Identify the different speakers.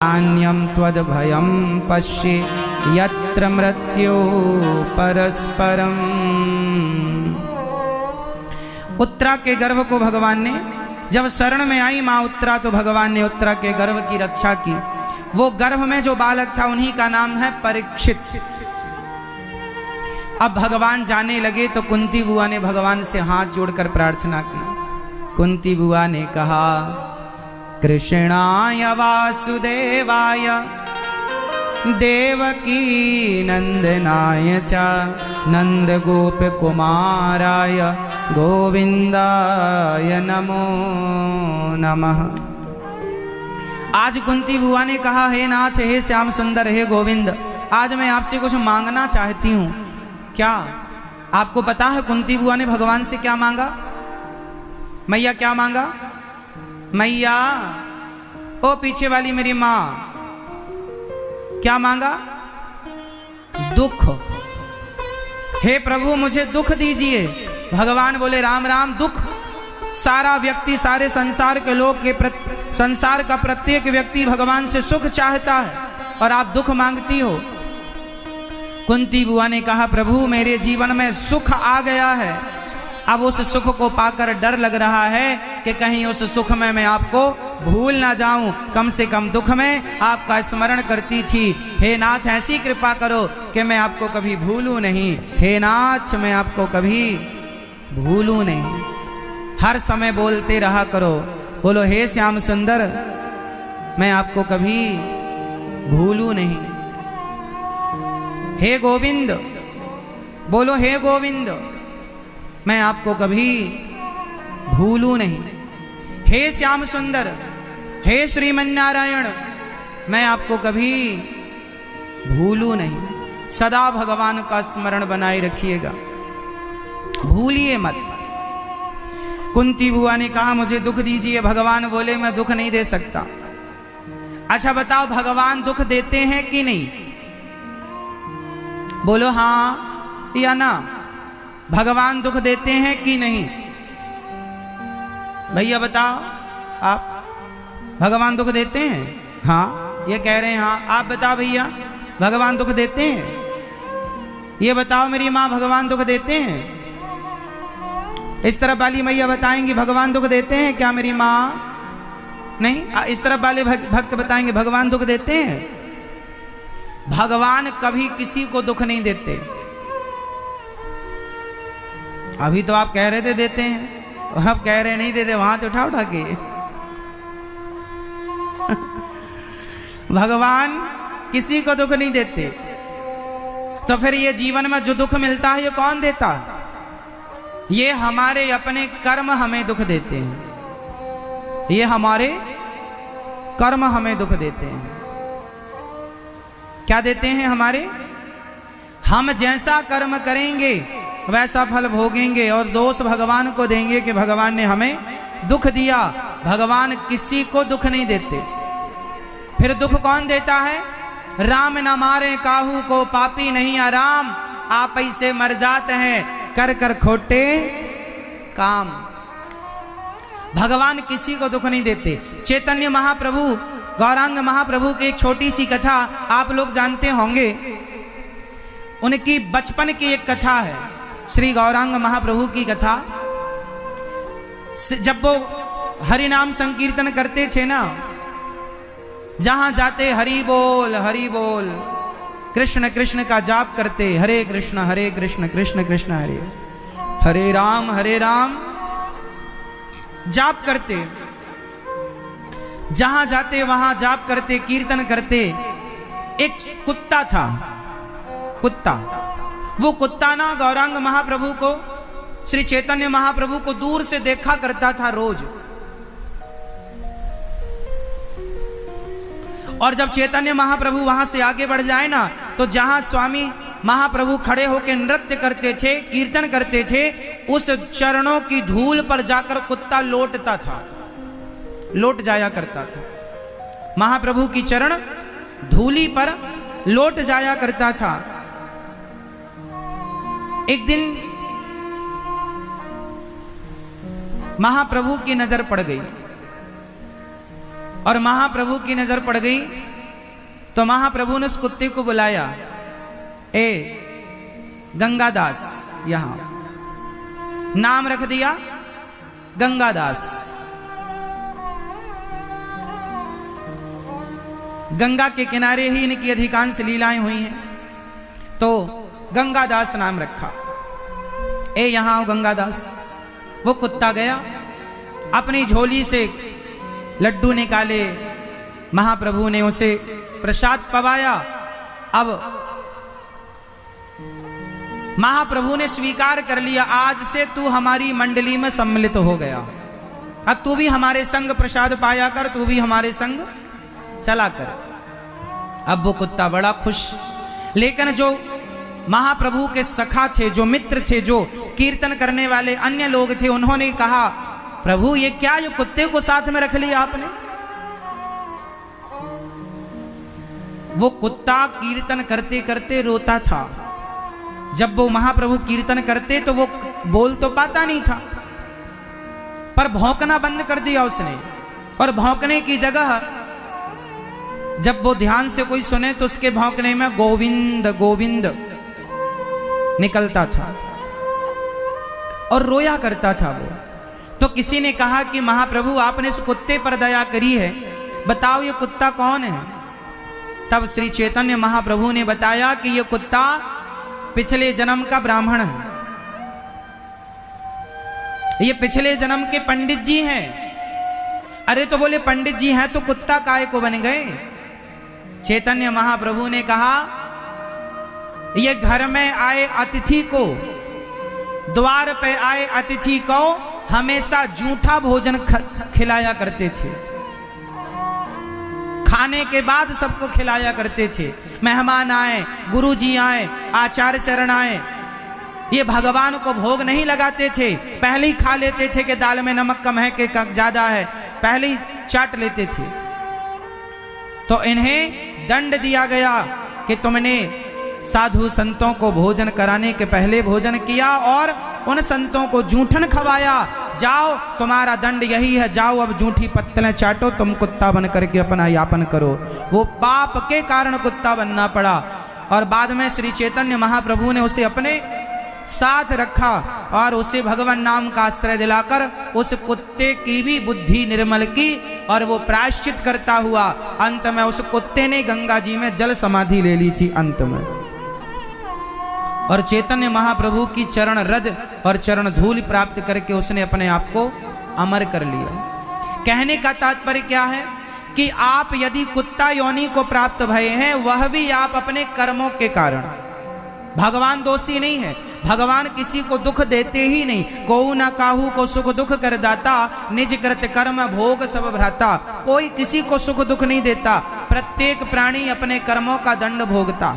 Speaker 1: अन्यं त्वद्भयं पश्ये यत्र मृत्यो परस्परम्। उत्तरा के गर्भ को भगवान ने जब शरण में आई माँ उत्तरा, तो भगवान ने उत्तरा के गर्भ की रक्षा की। वो गर्भ में जो बालक था उन्हीं का नाम है परीक्षित। अब भगवान जाने लगे तो कुंती बुआ ने भगवान से हाथ जोड़कर प्रार्थना की। कुंती बुआ ने कहा, कृष्णाय वासुदेवाय देवकी नंदनाय च नंद गोप कुमाराय गोविंदाय नमो नमः। आज कुंती बुआ ने कहा, हे नाथ, हे श्याम सुंदर, हे गोविंद, आज मैं आपसे कुछ मांगना चाहती हूँ। क्या आपको पता है कुंती बुआ ने भगवान से क्या मांगा? मैया क्या मांगा? मैया, ओ पीछे वाली मेरी माँ, क्या मांगा? दुख। हे प्रभु, मुझे दुख दीजिए। भगवान बोले, राम राम, दुख? सारा व्यक्ति, सारे संसार के लोग के संसार का प्रत्येक व्यक्ति भगवान से सुख चाहता है और आप दुख मांगती हो। कुंती बुआ ने कहा, प्रभु, मेरे जीवन में सुख आ गया है, अब उस सुख को पाकर डर लग रहा है कि कहीं उस सुख में मैं आपको भूल ना जाऊं। कम से कम दुख में आपका स्मरण करती थी। हे नाथ, ऐसी कृपा करो कि मैं आपको कभी भूलूं नहीं। हे नाथ, मैं आपको कभी भूलूं नहीं। हर समय बोलते रहा करो, बोलो, हे श्याम सुंदर, मैं आपको कभी भूलूं नहीं। हे गोविंद, बोलो, हे गोविंद, मैं आपको कभी भूलूं नहीं। हे श्याम सुंदर, हे श्रीमन्नारायण, मैं आपको कभी भूलूं नहीं। सदा भगवान का स्मरण बनाए रखिएगा, भूलिए मत। कुंती बुआ ने कहा, मुझे दुख दीजिए। भगवान बोले, मैं दुख नहीं दे सकता। अच्छा बताओ, भगवान दुख देते हैं कि नहीं? बोलो हाँ या ना। भगवान दुख देते हैं कि नहीं? भैया बताओ, आप भगवान दुख देते हैं? हाँ, ये कह रहे हैं हाँ। आप बताओ भैया, भगवान दुख देते हैं? ये बताओ मेरी माँ, भगवान दुख देते हैं? इस तरफ वाली मैया बताएंगी भगवान दुख देते हैं क्या मेरी माँ? नहीं। इस तरफ वाले भक्त बताएंगे भगवान दुख देते हैं। भगवान कभी किसी को दुख नहीं देते। अभी तो आप कह रहे थे देते हैं, और अब कह रहे नहीं देते। वहां तो उठा के भगवान किसी को दुख नहीं देते। तो फिर ये जीवन में जो दुख मिलता है ये कौन देता? ये हमारे अपने कर्म हमें दुख देते हैं। ये हमारे कर्म हमें दुख देते हैं। क्या देते हैं? हमारे, हम जैसा कर्म करेंगे वैसा फल भोगेंगे, और दोष भगवान को देंगे कि भगवान ने हमें दुख दिया। भगवान किसी को दुख नहीं देते। फिर दुख कौन देता है? राम न मारे काहू को, पापी नहीं आराम, आप ऐसे मर जाते हैं कर कर खोटे काम। भगवान किसी को दुख नहीं देते। चैतन्य महाप्रभु, गौरांग महाप्रभु की एक छोटी सी कथा आप लोग जानते होंगे। उनकी बचपन की एक कथा है, श्री गौरांग महाप्रभु की कथा। जब वो हरि नाम संकीर्तन करते थे ना, जहां जाते हरि बोल कृष्ण कृष्ण का जाप करते, हरे कृष्ण कृष्ण कृष्ण हरे हरे राम जाप करते। जहां जाते वहां जाप करते, कीर्तन करते। एक कुत्ता था, कुत्ता। वो कुत्ता ना गौरांग महाप्रभु को, श्री चैतन्य महाप्रभु को दूर से देखा करता था रोज। और जब चैतन्य महाप्रभु वहां से आगे बढ़ जाए ना, तो जहां स्वामी महाप्रभु खड़े होकर नृत्य करते थे, कीर्तन करते थे, उस चरणों की धूल पर जाकर कुत्ता लौटता था, लौट जाया करता था। महाप्रभु की चरण धूली पर लौट जाया करता था। एक दिन महाप्रभु की नजर पड़ गई, और महाप्रभु की नजर पड़ गई तो महाप्रभु ने उस कुत्ते को बुलाया, ए गंगादास, यहां नाम रख दिया गंगादास। गंगा के किनारे ही इनकी अधिकांश लीलाएं हुई हैं, तो गंगादास नाम रखा। ए यहां आओ गंगादास। वो कुत्ता गया, अपनी झोली से लड्डू निकाले, महाप्रभु ने उसे प्रसाद पवाया। अब महाप्रभु ने स्वीकार कर लिया, आज से तू हमारी मंडली में सम्मिलित हो गया, अब तू भी हमारे संग प्रसाद पाया कर, तू भी हमारे संग चला कर। अब वो कुत्ता बड़ा खुश। लेकिन जो महाप्रभु के सखा थे, जो मित्र थे, जो कीर्तन करने वाले अन्य लोग थे, उन्होंने कहा, प्रभु ये क्या, ये कुत्ते को साथ में रख लिया आपने? वो कुत्ता कीर्तन करते करते रोता था। जब वो महाप्रभु कीर्तन करते तो वो बोल तो पाता नहीं था, पर भौंकना बंद कर दिया उसने। और भौंकने की जगह जब वो ध्यान से कोई सुने तो उसके भौंकने में गोविंद गोविंद निकलता था और रोया करता था वो। तो किसी ने कहा कि महाप्रभु आपने इस कुत्ते पर दया करी है, बताओ ये कुत्ता कौन है? तब श्री चैतन्य महाप्रभु ने बताया कि ये कुत्ता पिछले जन्म का ब्राह्मण है, ये पिछले जन्म के पंडित जी हैं। अरे तो बोले पंडित जी हैं तो कुत्ता काहे को बन गए? चैतन्य महाप्रभु ने कहा, ये घर में आए अतिथि को, द्वार पे आए अतिथि को हमेशा जूठा भोजन खिलाया करते थे, खाने के बाद सबको खिलाया करते थे। मेहमान आए, गुरुजी आए, आचार्य चरण आए, ये भगवान को भोग नहीं लगाते थे, पहले ही खा लेते थे कि दाल में नमक कम है कि ज्यादा है, पहले ही चाट लेते थे। तो इन्हें दंड दिया गया कि तुमने साधु संतों को भोजन कराने के पहले भोजन किया और उन संतों को जूठन खवाया, जाओ तुम्हारा दंड यही है, जाओ अब जूठी पत्तलें चाटो, तुम कुत्ता बन करके अपना यापन करो। वो पाप के कारण कुत्ता बनना पड़ा। और बाद में श्री चैतन्य महाप्रभु ने उसे अपने साथ रखा और उसे भगवान नाम का आश्रय दिलाकर उस कुत्ते की भी बुद्धि निर्मल की और वो प्रायश्चित करता हुआ अंत में उस कुत्ते ने गंगा जी में जल समाधि ले ली थी अंत में। और चैतन्य महाप्रभु की चरण रज और चरण धूल प्राप्त करके उसने अपने आप को अमर कर लिया। कहने का तात्पर्य क्या है कि आप यदि कुत्ता योनि को प्राप्त भये हैं, वह भी आप अपने कर्मों के कारण। भगवान दोषी नहीं है, भगवान किसी को दुख देते ही नहीं। कोऊ न काहू को सुख दुख कर दाता, निज कृत कर्म भोग सब भ्राता। कोई किसी को सुख दुख नहीं देता, प्रत्येक प्राणी अपने कर्मों का दंड भोगता।